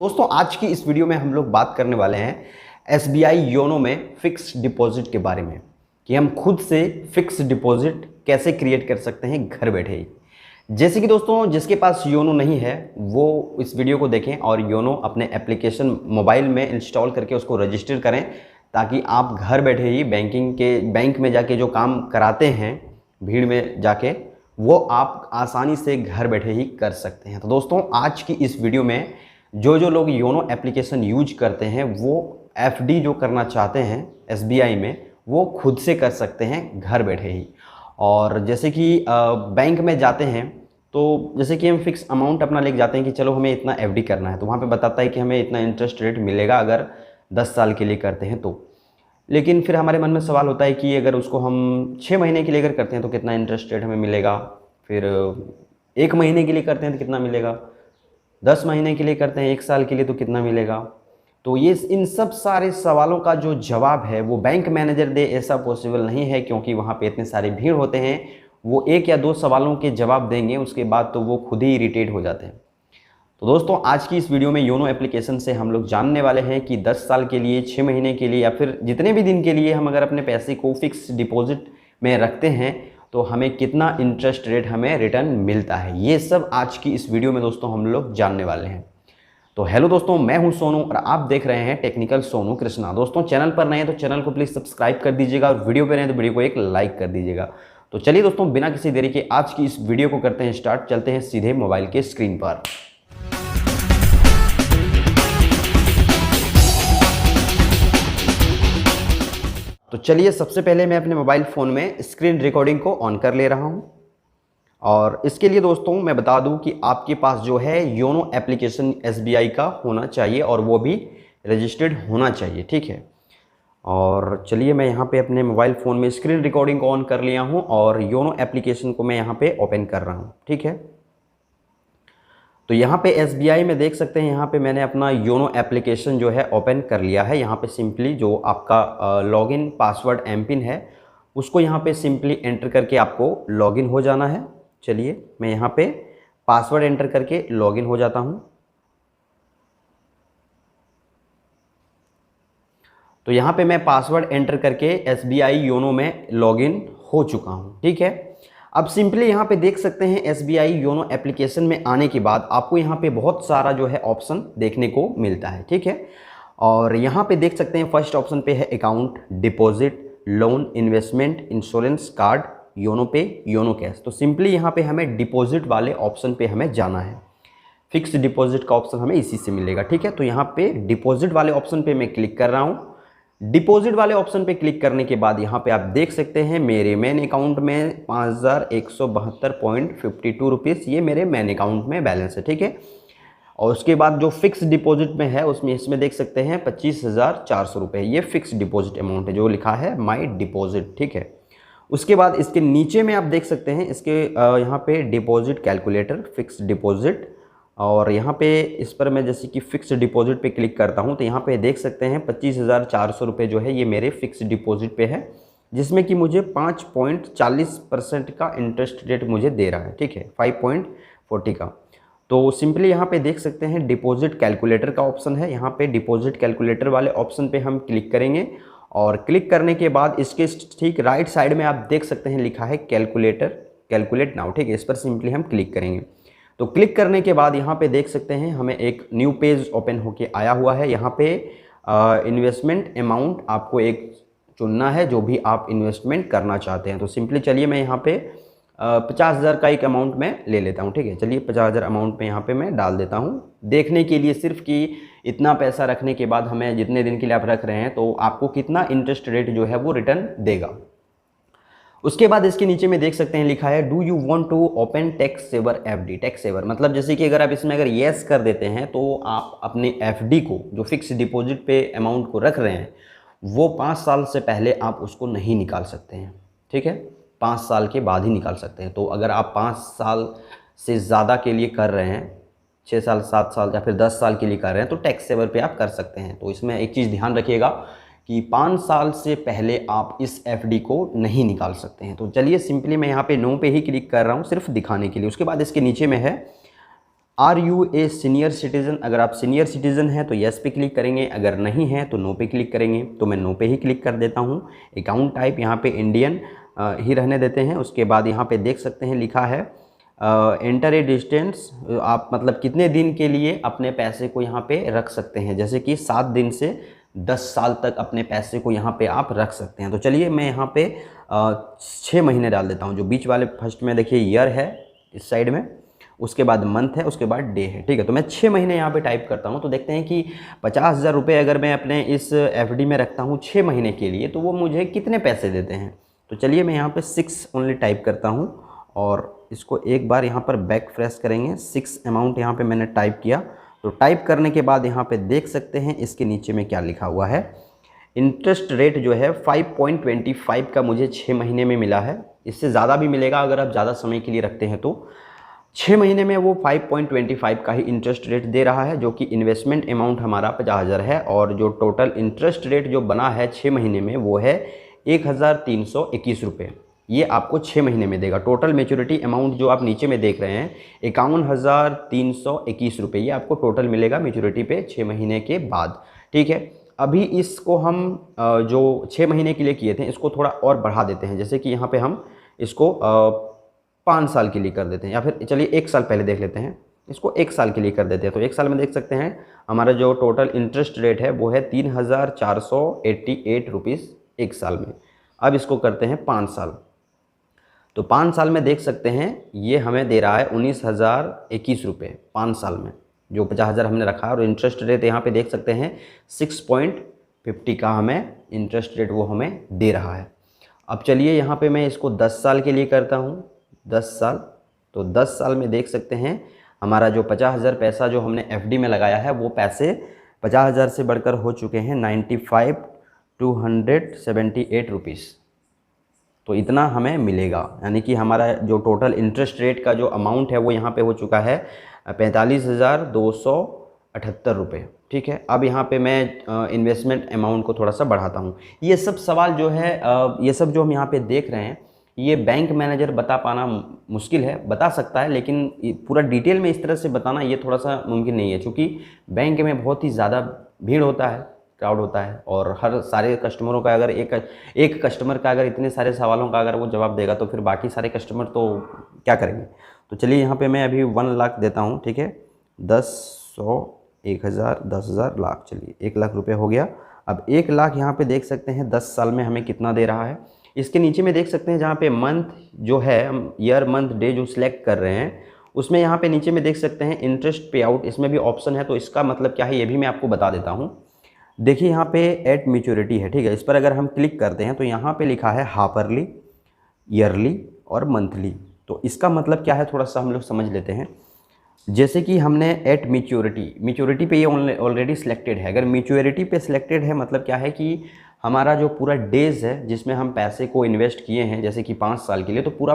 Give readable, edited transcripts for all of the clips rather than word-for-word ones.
दोस्तों आज की इस वीडियो में हम लोग बात करने वाले हैं एसबीआई योनो में फिक्स डिपॉजिट के बारे में कि हम खुद से फिक्स डिपॉजिट कैसे क्रिएट कर सकते हैं घर बैठे ही। जैसे कि दोस्तों जिसके पास योनो नहीं है वो इस वीडियो को देखें और योनो अपने एप्लीकेशन मोबाइल में इंस्टॉल करके उसको रजिस्टर करें ताकि आप घर बैठे ही बैंक में जाके जो काम कराते हैं भीड़ में जाके वो आप आसानी से घर बैठे ही कर सकते हैं। तो दोस्तों आज की इस वीडियो में जो लोग योनो एप्लीकेशन यूज करते हैं वो एफडी जो करना चाहते हैं एसबीआई में वो खुद से कर सकते हैं घर बैठे ही। और जैसे कि बैंक में जाते हैं तो जैसे कि हम फिक्स अमाउंट अपना लेके जाते हैं कि चलो हमें इतना एफडी करना है, तो वहाँ पे बताता है कि हमें इतना इंटरेस्ट रेट मिलेगा अगर 10 साल के लिए करते हैं तो। लेकिन फिर हमारे मन में सवाल होता है कि अगर उसको हम 6 महीने के लिए अगर करते हैं तो कितना इंटरेस्ट रेट हमें मिलेगा, फिर 1 महीने के लिए करते हैं तो कितना मिलेगा, 10 महीने के लिए करते हैं 1 साल के लिए तो कितना मिलेगा। तो ये इन सब सारे सवालों का जो जवाब है वो बैंक मैनेजर दे ऐसा पॉसिबल नहीं है, क्योंकि वहाँ पे इतने सारे भीड़ होते हैं। वो 1 या 2 सवालों के जवाब देंगे, उसके बाद तो वो खुद ही इरिटेट हो जाते हैं। तो दोस्तों आज की इस वीडियो में योनो एप्लीकेशन से हम लोग जानने वाले हैं कि 10 साल के लिए, 6 महीने के लिए या फिर जितने भी दिन के लिए हम अगर अपने पैसे को फिक्स डिपॉजिट में रखते हैं तो हमें कितना इंटरेस्ट रेट हमें रिटर्न मिलता है। ये सब आज की इस वीडियो में दोस्तों हम लोग जानने वाले हैं। तो हेलो दोस्तों, मैं हूं सोनू और आप देख रहे हैं टेक्निकल सोनू कृष्णा। दोस्तों चैनल पर नए हैं तो चैनल को प्लीज़ सब्सक्राइब कर दीजिएगा और वीडियो पर नए तो वीडियो को एक लाइक कर दीजिएगा। तो चलिए दोस्तों बिना किसी देरी के आज की इस वीडियो को करते हैं स्टार्ट। चलते हैं सीधे मोबाइल के स्क्रीन पर। तो चलिए सबसे पहले मैं अपने मोबाइल फ़ोन में स्क्रीन रिकॉर्डिंग को ऑन कर ले रहा हूं और इसके लिए दोस्तों मैं बता दूं कि आपके पास जो है योनो एप्लीकेशन एसबीआई का होना चाहिए और वो भी रजिस्टर्ड होना चाहिए, ठीक है। और चलिए मैं यहाँ पे अपने मोबाइल फ़ोन में स्क्रीन रिकॉर्डिंग को ऑन कर लिया हूँ और योनो एप्लीकेशन को मैं यहाँ पे ओपन कर रहा हूँ, ठीक है। तो यहाँ पे एसबीआई में देख सकते हैं, यहाँ पे मैंने अपना योनो एप्लीकेशन जो है ओपन कर लिया है। यहाँ पे सिंपली जो आपका लॉगिन पासवर्ड एमपिन है उसको यहाँ पे सिंपली एंटर करके आपको लॉगिन हो जाना है। चलिए मैं यहाँ पे पासवर्ड एंटर करके लॉगिन हो जाता हूँ। तो यहाँ पे मैं पासवर्ड एंटर करके एसबीआई योनो में लॉगिन हो चुका हूँ, ठीक है। अब सिंपली यहाँ पे देख सकते हैं एसबीआई योनो एप्लीकेशन में आने के बाद आपको यहाँ पे बहुत सारा जो है ऑप्शन देखने को मिलता है, ठीक है। और यहाँ पे देख सकते हैं फर्स्ट ऑप्शन पे है account, deposit, loan, investment, insurance, card, YONO पे, योनो कैश। तो सिंपली यहाँ पे हमें डिपॉजिट वाले ऑप्शन पे हमें जाना है। फिक्स डिपॉजिट का ऑप्शन हमें इसी से मिलेगा, ठीक है। तो यहाँ पे डिपॉजिट वाले ऑप्शन पे मैं क्लिक कर रहा हूँ। डिपॉजिट वाले ऑप्शन पे क्लिक करने के बाद यहाँ पे आप देख सकते हैं मेरे मेन अकाउंट में 5172.52 रुपीज़ ये मेरे मेन अकाउंट में बैलेंस है, ठीक है। और उसके बाद जो फिक्स डिपॉजिट में है उसमें इसमें देख सकते हैं 25,400 रुपये ये फिक्स डिपॉजिट अमाउंट है जो लिखा है माई डिपॉजिट, ठीक है। उसके बाद इसके नीचे में आप देख सकते हैं इसके यहाँ पे डिपॉजिट कैलकुलेटर, फिक्स डिपॉजिट, और यहाँ पे इस पर मैं जैसे कि फिक्स डिपॉजिट पे क्लिक करता हूँ तो यहाँ पे देख सकते हैं 25,400 रुपये जो है ये मेरे फिक्स डिपॉजिट पे है, जिसमें कि मुझे 5.40% का इंटरेस्ट रेट मुझे दे रहा है, ठीक है, 5.40 का। तो सिंपली यहाँ पे देख सकते हैं डिपॉजिट कैलकुलेटर का ऑप्शन है। यहाँ पे डिपॉजिट कैलकुलेटर वाले ऑप्शन पे हम क्लिक करेंगे और क्लिक करने के बाद इसके ठीक राइट साइड में आप देख सकते हैं लिखा है कैलकुलेट नाउ, ठीक है। इस पर सिंपली हम क्लिक करेंगे। तो क्लिक करने के बाद यहाँ पे देख सकते हैं हमें एक न्यू पेज ओपन होके आया हुआ है। यहाँ पे इन्वेस्टमेंट अमाउंट आपको एक चुनना है जो भी आप इन्वेस्टमेंट करना चाहते हैं। तो सिंपली चलिए मैं यहाँ पे 50,000 का एक अमाउंट मैं ले लेता हूँ, ठीक है। चलिए 50,000 अमाउंट में यहाँ पे मैं डाल देता हूँ देखने के लिए सिर्फ कि इतना पैसा रखने के बाद हमें जितने दिन के लिए आप रख रहे हैं तो आपको कितना इंटरेस्ट रेट जो है वो रिटर्न देगा। उसके बाद इसके नीचे में देख सकते हैं लिखा है do you want to open tax saver FD. Tax saver मतलब जैसे कि अगर आप इसमें अगर येस कर देते हैं तो आप अपने एफडी को जो फिक्स डिपॉजिट पे अमाउंट को रख रहे हैं वो 5 साल से पहले आप उसको नहीं निकाल सकते हैं, ठीक है। 5 साल के बाद ही निकाल सकते हैं। तो अगर आप 5 साल से ज़्यादा के लिए कर रहे हैं, 6 साल, 7 साल या फिर 10 साल के लिए कर रहे हैं तो टैक्स सेवर पे आप कर सकते हैं। तो इसमें एक चीज़ ध्यान रखिएगा कि 5 साल से पहले आप इस एफडी को नहीं निकाल सकते हैं। तो चलिए सिंपली मैं यहाँ पे नो पे ही क्लिक कर रहा हूँ सिर्फ दिखाने के लिए। उसके बाद इसके नीचे में है are you a senior citizen, अगर आप सीनियर सिटीज़न हैं तो येस पे क्लिक करेंगे, अगर नहीं है तो नो पे क्लिक करेंगे। तो मैं नो पे ही क्लिक कर देता हूँ। अकाउंट टाइप यहाँ पे इंडियन ही रहने देते हैं। उसके बाद यहाँ पे देख सकते हैं लिखा है एंटर ए डिस्टेंस, आप मतलब कितने दिन के लिए अपने पैसे को यहाँ पे रख सकते हैं, जैसे कि 7 दिन से 10 साल तक अपने पैसे को यहाँ पे आप रख सकते हैं। तो चलिए मैं यहाँ पे 6 महीने डाल देता हूँ। जो बीच वाले फर्स्ट में देखिए ईयर है इस साइड में, उसके बाद मंथ है, उसके बाद डे है, ठीक है। तो मैं 6 महीने यहाँ पे टाइप करता हूँ। तो देखते हैं कि 50,000 रुपये अगर मैं अपने इस एफडी में रखता हूँ 6 महीने के लिए तो वो मुझे कितने पैसे देते हैं। तो चलिए मैं यहाँ पे 6 ओनली टाइप करता हूँ और इसको एक बार यहाँ पर बैक फ्रेश करेंगे। 6 अमाउंट यहाँ पे मैंने टाइप किया। तो टाइप करने के बाद यहाँ पे देख सकते हैं इसके नीचे में क्या लिखा हुआ है। इंटरेस्ट रेट जो है 5.25 का मुझे 6 महीने में मिला है। इससे ज़्यादा भी मिलेगा अगर आप ज़्यादा समय के लिए रखते हैं तो। 6 महीने में वो 5.25 का ही इंटरेस्ट रेट दे रहा है, जो कि इन्वेस्टमेंट अमाउंट हमारा 50,000 है और जो टोटल इंटरेस्ट रेट जो बना है 6 महीने में वो है 1,321 रुपये। ये आपको 6 महीने में देगा। टोटल मैच्योरिटी अमाउंट जो आप नीचे में देख रहे हैं 51,321 रुपये, ये आपको टोटल मिलेगा मैच्योरिटी पे 6 महीने के बाद, ठीक है। अभी इसको हम जो 6 महीने के लिए किए थे इसको थोड़ा और बढ़ा देते हैं, जैसे कि यहाँ पे हम इसको 5 साल के लिए कर देते हैं, या फिर चलिए 1 साल पहले देख लेते हैं, इसको 1 साल के लिए कर देते हैं। तो 1 साल में देख सकते हैं हमारा जो टोटल इंटरेस्ट रेट है वो है 3,488 रुपीज़ 1 साल में। अब इसको करते हैं 5 साल। तो 5 साल में देख सकते हैं ये हमें दे रहा है 19,021 रुपये 5 साल में, जो 50,000 हमने रखा है। और इंटरेस्ट रेट यहाँ पे देख सकते हैं 6.50 का हमें इंटरेस्ट रेट वो हमें दे रहा है। अब चलिए यहाँ पे मैं इसको 10 साल के लिए करता हूँ। 10 साल, तो 10 साल में देख सकते हैं हमारा जो 50,000 पैसा जो हमने एफडी में लगाया है वो पैसे 50,000 से बढ़कर हो चुके हैं 95,278 रुपीज़। तो इतना हमें मिलेगा, यानी कि हमारा जो टोटल इंटरेस्ट रेट का जो अमाउंट है वो यहाँ पे हो चुका है 45,278 रुपये, ठीक है। अब यहाँ पे मैं इन्वेस्टमेंट अमाउंट को थोड़ा सा बढ़ाता हूँ। ये सब सवाल जो है ये सब जो हम यहाँ पे देख रहे हैं ये बैंक मैनेजर बता पाना मुश्किल है, बता सकता है, लेकिन पूरा डिटेल में इस तरह से बताना ये थोड़ा सा मुमकिन नहीं है, क्योंकि बैंक में बहुत ही ज़्यादा भीड़ होता है, क्राउड होता है, और हर सारे कस्टमरों का अगर एक कस्टमर का अगर इतने सारे सवालों का अगर वो जवाब देगा तो फिर बाकी सारे कस्टमर तो क्या करेंगे। तो चलिए यहाँ पे मैं अभी 1 लाख देता हूँ, ठीक है। 10, 100, 1,000, 10,000, लाख, चलिए 1 लाख रुपये हो गया। अब 1 लाख यहाँ पे देख सकते हैं 10 साल में हमें कितना दे रहा है। इसके नीचे में देख सकते हैं जहाँ पे मंथ जो है, हम ईयर मंथ डे जो सिलेक्ट कर रहे हैं उसमें यहाँ पे नीचे में देख सकते हैं इंटरेस्ट पे आउट, इसमें भी ऑप्शन है। तो इसका मतलब क्या है ये भी मैं आपको बता देता हूँ। देखिए यहाँ पे एट मैच्योरिटी है, ठीक है। इस पर अगर हम क्लिक करते हैं तो यहाँ पे लिखा है हाफरली, ईयरली और मंथली। तो इसका मतलब क्या है थोड़ा सा हम लोग समझ लेते हैं। जैसे कि हमने एट मैच्योरिटी पे ये ऑलरेडी सिलेक्टेड है। अगर मैच्योरिटी पे सिलेक्टेड है मतलब क्या है कि हमारा जो पूरा डेज़ है जिसमें हम पैसे को इन्वेस्ट किए हैं, जैसे कि 5 साल के लिए, तो पूरा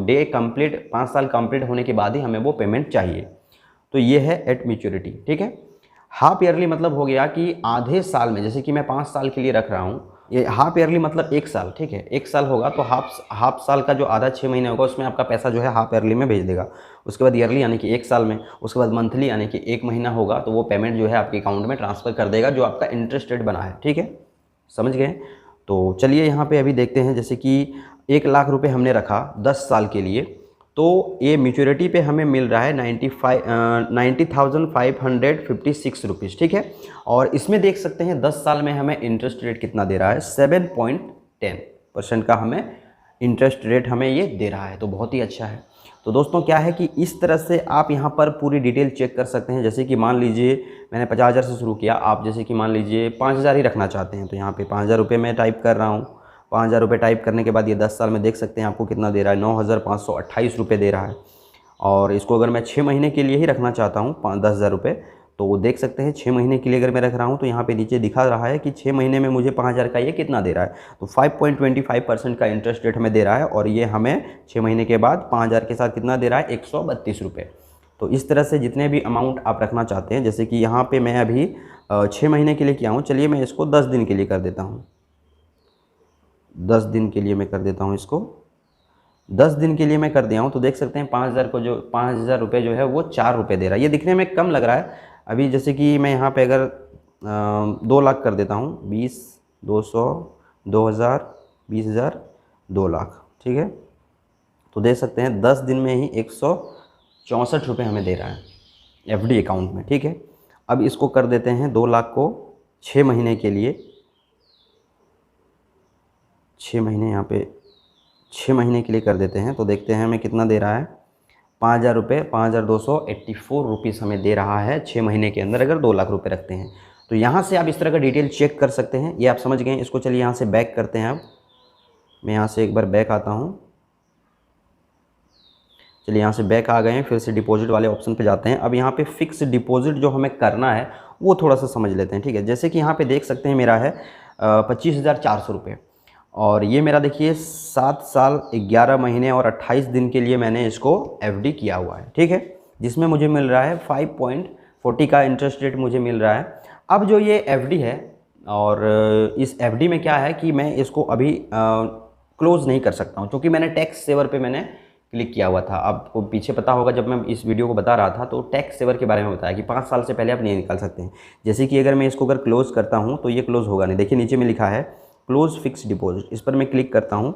डे कंप्लीट 5 साल कंप्लीट होने के बाद ही हमें वो पेमेंट चाहिए। तो ये है एट मैच्योरिटी, ठीक है। हाफ ईयरली मतलब हो गया कि आधे साल में, जैसे कि मैं 5 साल के लिए रख रहा हूँ, ये हाफ ईयरली मतलब 1 साल, ठीक है। 1 साल होगा तो हाफ साल का जो आधा 6 महीने होगा उसमें आपका पैसा जो है हाफ ईयरली में भेज देगा। उसके बाद ईयरली यानी कि 1 साल में, उसके बाद मंथली यानी कि 1 महीना होगा तो वो पेमेंट जो है आपके अकाउंट में ट्रांसफ़र कर देगा जो आपका इंटरेस्ट रेट बना है, ठीक है, समझ गए। तो चलिए यहाँ पे अभी देखते हैं, जैसे कि 1 लाख रुपए हमने रखा 10 साल के लिए, तो ये मैच्योरिटी पे हमें मिल रहा है 90,556 रुपीज़, ठीक है। और इसमें देख सकते हैं 10 साल में हमें इंटरेस्ट रेट कितना दे रहा है, 7.10% का हमें इंटरेस्ट रेट हमें ये दे रहा है। तो बहुत ही अच्छा है। तो दोस्तों क्या है कि इस तरह से आप यहाँ पर पूरी डिटेल चेक कर सकते हैं। जैसे कि मान लीजिए मैंने 50,000 से शुरू किया, आप जैसे कि मान लीजिए 5,000 ही रखना चाहते हैं, तो यहाँ पे 5,000 रुपये मैं टाइप कर रहा हूँ। 5,000 रुपये टाइप करने के बाद ये 10 साल में देख सकते हैं आपको कितना दे रहा है, 9,528 रुपये दे रहा है। और इसको अगर मैं 6 महीने के लिए ही रखना चाहता हूँ 10,000 रुपये, तो वो देख सकते हैं 6 महीने के लिए अगर मैं रख रहा हूँ तो यहाँ पे नीचे दिखा रहा है कि 6 महीने में मुझे 5,000 का ये कितना दे रहा है। तो 5.25% का इंटरेस्ट रेट हमें दे रहा है, और ये हमें 6 महीने के बाद 5,000 के साथ कितना दे रहा है, 132 रुपये। तो इस तरह से जितने भी अमाउंट आप रखना चाहते हैं, जैसे कि यहाँ पर मैं अभी 6 महीने के लिए किया हूँ, चलिए मैं इसको 10 दिन के लिए कर देता हूँ। 10 दिन के लिए मैं कर देता हूँ इसको। 10 दिन के लिए मैं कर दिया हूँ, तो देख सकते हैं 5,000 को जो 5,000 रुपये जो है वो 4 रुपये दे रहा है। ये दिखने में कम लग रहा है। अभी जैसे कि मैं यहाँ पे अगर 2 लाख कर देता हूँ, 20, 200, 2,000, 20,000, 2 लाख, ठीक है। तो देख सकते हैं 10 दिन में ही 164 रुपये हमें दे रहा है एफडी अकाउंट में, ठीक है। अब इसको कर देते हैं 2 लाख को 6 महीने के लिए, 6 महीने यहाँ पे 6 महीने के लिए कर देते हैं, तो देखते हैं हमें कितना दे रहा है। 5,000 रुपये, 5,284 रुपीज़ हमें दे रहा है 6 महीने के अंदर, अगर 2 लाख रुपए रखते हैं। तो यहाँ से आप इस तरह का डिटेल चेक कर सकते हैं। ये आप समझ गए। इसको चलिए यहाँ से बैक करते हैं। अब मैं यहाँ से एक बार बैक आता हूँ। चलिए यहाँ से बैक आ गए हैं, फिर से डिपॉजिट वाले ऑप्शन पे जाते हैं। अब यहाँ पे फिक्स डिपॉजिट जो हमें करना है वो थोड़ा सा समझ लेते हैं, ठीक है। जैसे कि यहाँ पे देख सकते हैं मेरा है 25,400 रुपये, और ये मेरा देखिए 7 साल 11 महीने और 28 दिन के लिए मैंने इसको एफडी किया हुआ है, ठीक है, जिसमें मुझे मिल रहा है 5.40 का इंटरेस्ट रेट मुझे मिल रहा है। अब जो ये एफडी है, और इस एफडी में क्या है कि मैं इसको अभी क्लोज़ नहीं कर सकता हूँ, क्योंकि मैंने टैक्स सेवर पे मैंने क्लिक किया हुआ था। आपको पीछे पता होगा जब मैं इस वीडियो को बता रहा था तो टैक्स सेवर के बारे में बताया कि 5 साल से पहले आप नहीं निकाल सकते हैं। जैसे कि अगर मैं इसको अगर क्लोज़ करता हूँ तो ये क्लोज़ होगा नहीं। देखिए नीचे में लिखा है क्लोज फिक्स डिपॉजिट, इस पर मैं क्लिक करता हूँ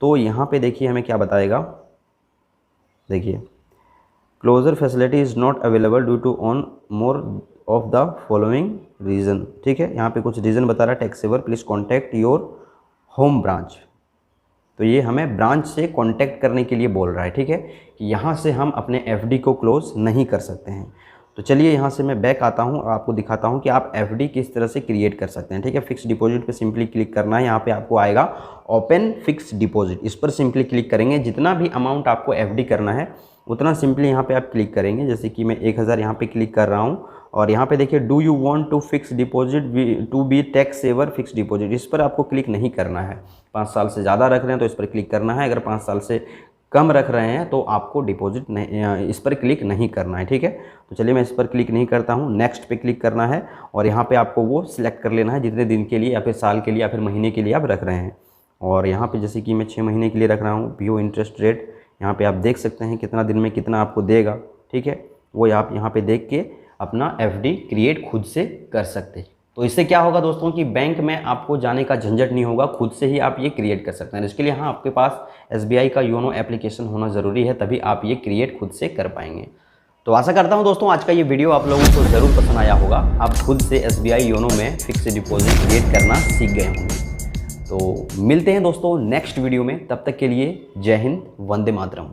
तो यहाँ पे देखिए हमें क्या बताएगा। देखिए closure facility is not available due to on more of the following reason, ठीक है। यहाँ पे कुछ रीज़न बता रहा है, tax saver please contact your home branch. तो ये हमें ब्रांच से कांटेक्ट करने के लिए बोल रहा है, ठीक है, कि यहाँ से हम अपने एफडी को क्लोज़ नहीं कर सकते हैं। तो चलिए यहाँ से मैं बैक आता हूँ और आपको दिखाता हूँ कि आप एफडी किस तरह से क्रिएट कर सकते हैं, ठीक है। फिक्स डिपॉजिट पे सिंपली क्लिक करना है। यहाँ पे आपको आएगा ओपन फिक्स डिपॉजिट, इस पर सिंपली क्लिक करेंगे। जितना भी अमाउंट आपको एफडी करना है उतना सिंपली यहाँ पे आप क्लिक करेंगे। जैसे कि मैं 1,000 यहाँ पे क्लिक कर रहा हूँ, और यहाँ पे देखिए do you want to fix deposit to be tax saver fix deposit, इस पर आपको क्लिक नहीं करना है। 5 साल से ज़्यादा रख रहे हैं तो इस पर क्लिक करना है। अगर 5 साल से कम रख रहे हैं तो आपको डिपॉजिट नहीं, इस पर क्लिक नहीं करना है, ठीक है। तो चलिए मैं इस पर क्लिक नहीं करता हूँ, नेक्स्ट पे क्लिक करना है, और यहाँ पे आपको वो सिलेक्ट कर लेना है जितने दिन के लिए या फिर साल के लिए या फिर महीने के लिए आप रख रहे हैं। और यहाँ पे जैसे कि मैं 6 महीने के लिए रख रहा हूँ, व्यू इंटरेस्ट रेट, यहाँ पे आप देख सकते हैं कितना दिन में कितना आपको देगा, ठीक है। वो आप यहाँ पे देख के अपना एफडी क्रिएट खुद से कर सकते हैं। तो इससे क्या होगा दोस्तों कि बैंक में आपको जाने का झंझट नहीं होगा, खुद से ही आप ये क्रिएट कर सकते हैं। इसके लिए हाँ, आपके पास एसबीआई का योनो एप्लीकेशन होना ज़रूरी है, तभी आप ये क्रिएट खुद से कर पाएंगे। तो आशा करता हूँ दोस्तों आज का ये वीडियो आप लोगों को ज़रूर पसंद आया होगा। आप खुद से एसबीआई योनो में फिक्स डिपॉजिट क्रिएट करना सीख गए होंगे। तो मिलते हैं दोस्तों नेक्स्ट वीडियो में, तब तक के लिए जय हिंद, वंदे मातरम।